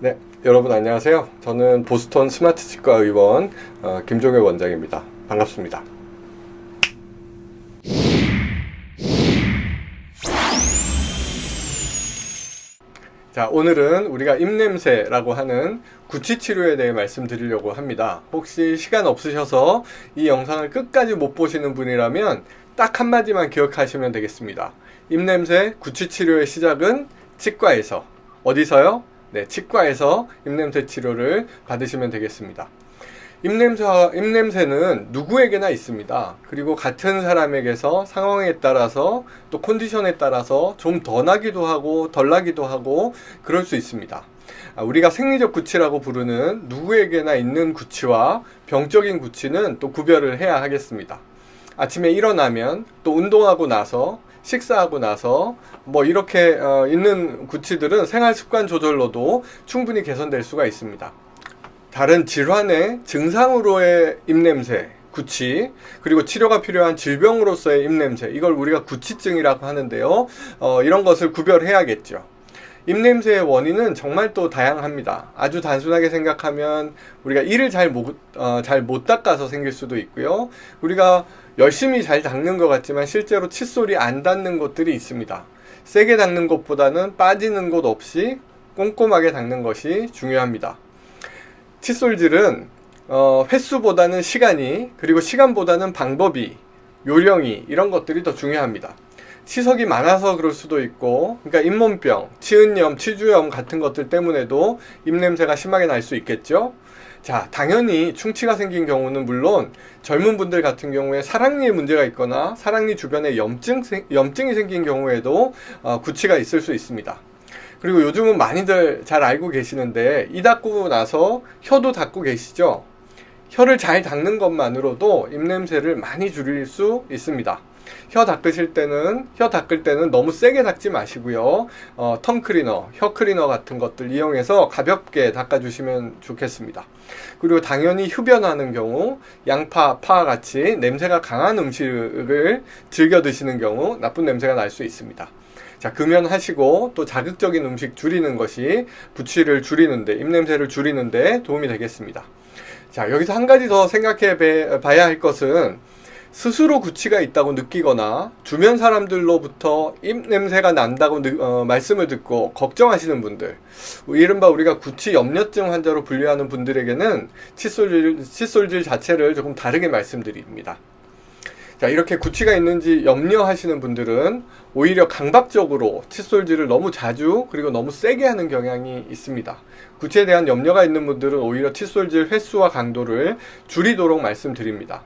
네, 여러분 안녕하세요. 저는 보스턴 스마트 치과 의원 김종혁 원장입니다. 반갑습니다. 자, 오늘은 우리가 입냄새라고 하는 구취 치료에 대해 말씀드리려고 합니다. 혹시 시간 없으셔서 이 영상을 끝까지 못 보시는 분이라면 딱 한마디만 기억하시면 되겠습니다. 입냄새 구취 치료의 시작은 치과에서. 어디서요? 네, 치과에서 입냄새 치료를 받으시면 되겠습니다. 입냄새는 누구에게나 있습니다. 그리고 같은 사람에게서 상황에 따라서 또 컨디션에 따라서 좀 더 나기도 하고 덜 나기도 하고 그럴 수 있습니다. 우리가 생리적 구취라고 부르는 누구에게나 있는 구취와 병적인 구취는 또 구별을 해야 하겠습니다. 아침에 일어나면 또 운동하고 나서 식사하고 나서 이렇게 있는 구취들은 생활습관 조절로도 충분히 개선될 수가 있습니다. 다른 질환의 증상으로의 입냄새, 구취, 그리고 치료가 필요한 질병으로서의 입냄새, 이걸 우리가 구취증이라고 하는데요. 이런 것을 구별해야겠죠. 입냄새의 원인은 정말 또 다양합니다. 아주 단순하게 생각하면 우리가 이를 잘 못 닦아서 생길 수도 있고요. 우리가 열심히 잘 닦는 것 같지만 실제로 칫솔이 안 닿는 곳들이 있습니다. 세게 닦는 것보다는 빠지는 곳 없이 꼼꼼하게 닦는 것이 중요합니다. 칫솔질은 횟수보다는 시간이, 그리고 시간보다는 방법이, 요령이, 이런 것들이 더 중요합니다. 치석이 많아서 그럴 수도 있고, 그러니까 잇몸병, 치은염, 치주염 같은 것들 때문에도 입냄새가 심하게 날 수 있겠죠. 자, 당연히 충치가 생긴 경우는 물론 젊은 분들 같은 경우에 사랑니에 문제가 있거나 사랑니 주변에 염증이 생긴 경우에도 구취가 있을 수 있습니다. 그리고 요즘은 많이들 잘 알고 계시는데, 이 닦고 나서 혀도 닦고 계시죠? 혀를 잘 닦는 것만으로도 입냄새를 많이 줄일 수 있습니다. 혀 닦을 때는 너무 세게 닦지 마시고요. 텀 클리너, 혀 클리너 같은 것들 이용해서 가볍게 닦아주시면 좋겠습니다. 그리고 당연히 흡연하는 경우, 양파, 파 같이 냄새가 강한 음식을 즐겨 드시는 경우 나쁜 냄새가 날 수 있습니다. 자, 금연하시고 또 자극적인 음식 줄이는 것이 구취를 줄이는데, 입냄새를 줄이는데 도움이 되겠습니다. 자, 여기서 한 가지 더 생각해 봐야 할 것은, 스스로 구취가 있다고 느끼거나 주변 사람들로부터 입냄새가 난다고 말씀을 듣고 걱정하시는 분들, 이른바 우리가 구취 염려증 환자로 분류하는 분들에게는 칫솔질 자체를 조금 다르게 말씀드립니다. 자, 이렇게 구취가 있는지 염려하시는 분들은 오히려 강박적으로 칫솔질을 너무 자주 그리고 너무 세게 하는 경향이 있습니다. 구취에 대한 염려가 있는 분들은 오히려 칫솔질 횟수와 강도를 줄이도록 말씀드립니다.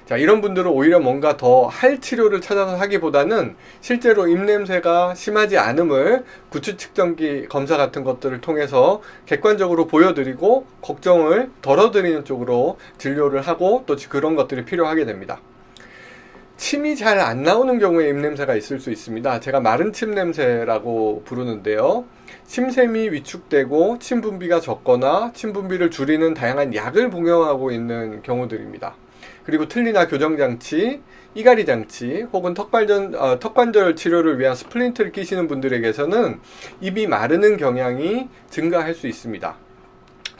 자, 이런 분들은 오히려 뭔가 더 할 치료를 찾아서 하기보다는 실제로 입냄새가 심하지 않음을 구취 측정기 검사 같은 것들을 통해서 객관적으로 보여드리고 걱정을 덜어드리는 쪽으로 진료를 하고 또 그런 것들이 필요하게 됩니다. 침이 잘 안 나오는 경우에 입냄새가 있을 수 있습니다. 제가 마른 침 냄새라고 부르는데요. 침샘이 위축되고 침 분비가 적거나 침 분비를 줄이는 다양한 약을 복용하고 있는 경우들입니다. 그리고 틀니나 교정장치, 이갈이장치 혹은 턱관절 치료를 위한 스플린트를 끼시는 분들에게서는 입이 마르는 경향이 증가할 수 있습니다.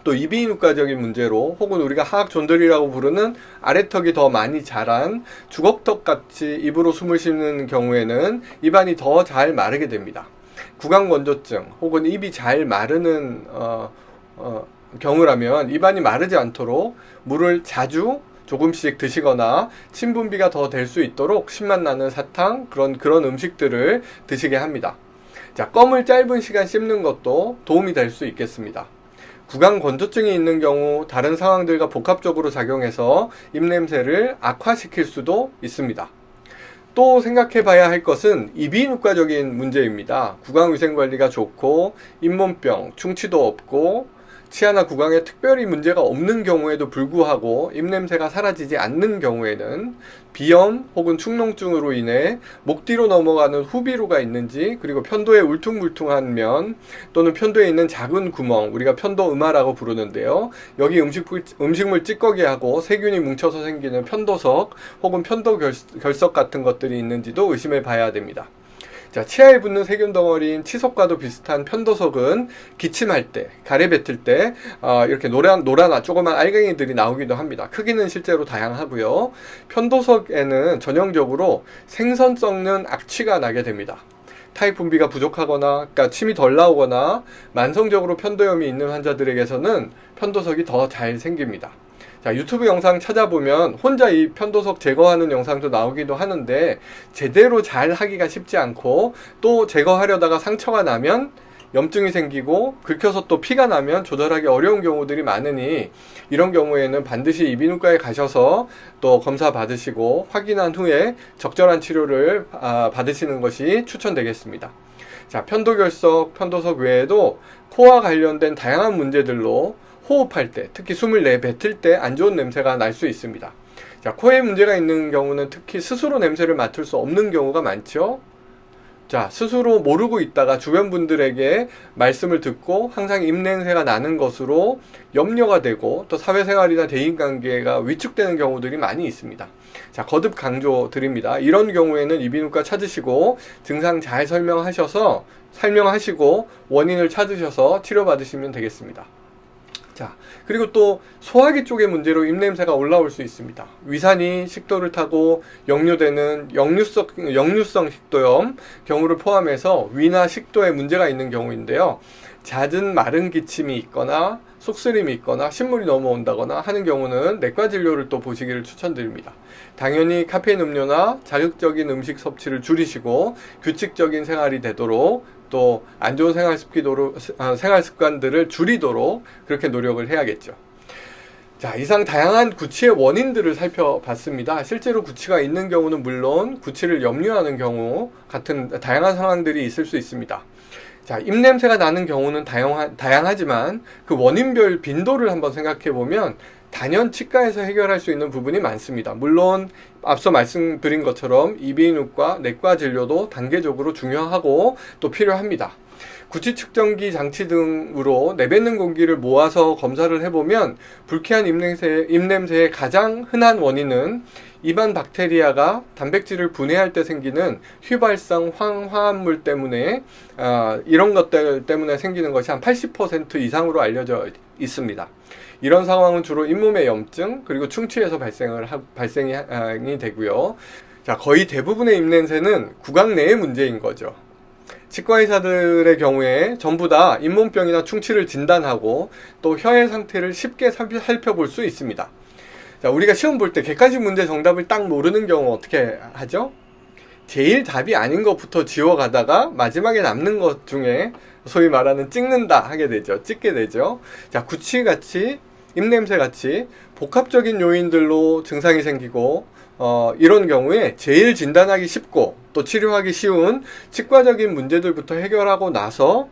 또 이비인후과적인 문제로 혹은 우리가 하악존들이라고 부르는 아래턱이 더 많이 자란 주걱턱같이 입으로 숨을 쉬는 경우에는 입안이 더 잘 마르게 됩니다. 구강건조증 혹은 입이 잘 마르는 경우라면 입안이 마르지 않도록 물을 자주 조금씩 드시거나 침 분비가 더 될 수 있도록 신맛 나는 사탕, 그런 음식들을 드시게 합니다. 자, 껌을 짧은 시간 씹는 것도 도움이 될 수 있겠습니다. 구강 건조증이 있는 경우 다른 상황들과 복합적으로 작용해서 입냄새를 악화시킬 수도 있습니다. 또 생각해 봐야 할 것은 이비인후과적인 문제입니다. 구강위생관리가 좋고 잇몸병, 충치도 없고 치아나 구강에 특별히 문제가 없는 경우에도 불구하고 입냄새가 사라지지 않는 경우에는 비염 혹은 축농증으로 인해 목 뒤로 넘어가는 후비루가 있는지, 그리고 편도에 울퉁불퉁한 면 또는 편도에 있는 작은 구멍, 우리가 편도음하라고 부르는데요. 여기 음식물 찌꺼기하고 세균이 뭉쳐서 생기는 편도석 혹은 편도결석 같은 것들이 있는지도 의심해 봐야 됩니다. 자, 치아에 붙는 세균 덩어리인 치석과도 비슷한 편도석은 기침할 때, 가래 뱉을 때 이렇게 노란 조그만 알갱이들이 나오기도 합니다. 크기는 실제로 다양하고요. 편도석에는 전형적으로 생선 썩는 악취가 나게 됩니다. 타입 분비가 부족하거나, 그러니까 침이 덜 나오거나 만성적으로 편도염이 있는 환자들에게서는 편도석이 더 잘 생깁니다. 자, 유튜브 영상 찾아보면 혼자 이 편도석 제거하는 영상도 나오기도 하는데 제대로 잘 하기가 쉽지 않고, 또 제거하려다가 상처가 나면 염증이 생기고 긁혀서 또 피가 나면 조절하기 어려운 경우들이 많으니, 이런 경우에는 반드시 이비인후과에 가셔서 또 검사 받으시고 확인한 후에 적절한 치료를 받으시는 것이 추천되겠습니다. 자, 편도결석, 편도석 외에도 코와 관련된 다양한 문제들로 호흡할 때, 특히 숨을 내뱉을 때 안 좋은 냄새가 날 수 있습니다. 자, 코에 문제가 있는 경우는 특히 스스로 냄새를 맡을 수 없는 경우가 많죠. 자, 스스로 모르고 있다가 주변 분들에게 말씀을 듣고 항상 입냄새가 나는 것으로 염려가 되고, 또 사회생활이나 대인관계가 위축되는 경우들이 많이 있습니다. 자, 거듭 강조 드립니다. 이런 경우에는 이비인후과 찾으시고 증상 잘 설명하시고 원인을 찾으셔서 치료받으시면 되겠습니다. 자, 그리고 또 소화기 쪽의 문제로 입냄새가 올라올 수 있습니다. 위산이 식도를 타고 역류되는 역류성 식도염 경우를 포함해서 위나 식도에 문제가 있는 경우인데요. 잦은 마른 기침이 있거나 속쓰림이 있거나 신물이 넘어온다거나 하는 경우는 내과 진료를 또 보시기를 추천드립니다. 당연히 카페인 음료나 자극적인 음식 섭취를 줄이시고 규칙적인 생활이 되도록, 또 안 좋은 생활 습관들을 줄이도록 그렇게 노력을 해야겠죠. 자, 이상 다양한 구취의 원인들을 살펴봤습니다. 실제로 구취가 있는 경우는 물론 구취를 염려하는 경우 같은 다양한 상황들이 있을 수 있습니다. 자, 입냄새가 나는 경우는 다양하지만 그 원인별 빈도를 한번 생각해 보면 단연 치과에서 해결할 수 있는 부분이 많습니다. 물론 앞서 말씀드린 것처럼 이비인후과, 내과 진료도 단계적으로 중요하고 또 필요합니다. 구취 측정기 장치 등으로 내뱉는 공기를 모아서 검사를 해보면 불쾌한 입냄새의 가장 흔한 원인은 입안 박테리아가 단백질을 분해할 때 생기는 휘발성 황화합물 때문에, 이런 것들 때문에 생기는 것이 한 80% 이상으로 알려져 있습니다. 이런 상황은 주로 잇몸의 염증, 그리고 충치에서 발생이 되고요. 자, 거의 대부분의 입냄새는 구강 내의 문제인 거죠. 치과의사들의 경우에 전부 다 잇몸병이나 충치를 진단하고 또 혀의 상태를 쉽게 살펴볼 수 있습니다. 자, 우리가 시험 볼 때 객관식 문제 정답을 딱 모르는 경우 어떻게 하죠? 제일 답이 아닌 것부터 지워가다가 마지막에 남는 것 중에 소위 말하는 찍게 되죠. 자, 구취같이, 입냄새같이 복합적인 요인들로 증상이 생기고, 이런 경우에 제일 진단하기 쉽고 또 치료하기 쉬운 치과적인 문제들부터 해결하고 나서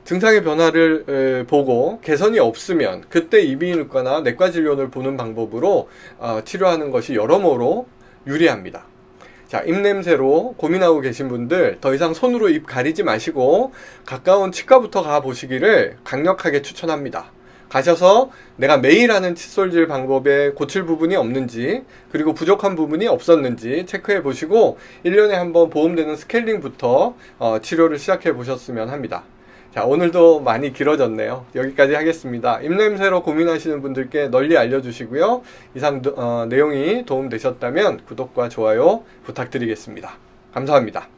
증상의 변화를 보고 개선이 없으면 그때 이비인후과나 내과 진료를 보는 방법으로 치료하는 것이 여러모로 유리합니다. 자, 입냄새로 고민하고 계신 분들 더 이상 손으로 입 가리지 마시고 가까운 치과부터 가보시기를 강력하게 추천합니다. 가셔서 내가 매일 하는 칫솔질 방법에 고칠 부분이 없는지, 그리고 부족한 부분이 없었는지 체크해 보시고 1년에 한번 보험되는 스케일링부터 치료를 시작해 보셨으면 합니다. 자, 오늘도 많이 길어졌네요. 여기까지 하겠습니다. 입냄새로 고민하시는 분들께 널리 알려주시고요. 이상 내용이 도움되셨다면 구독과 좋아요 부탁드리겠습니다. 감사합니다.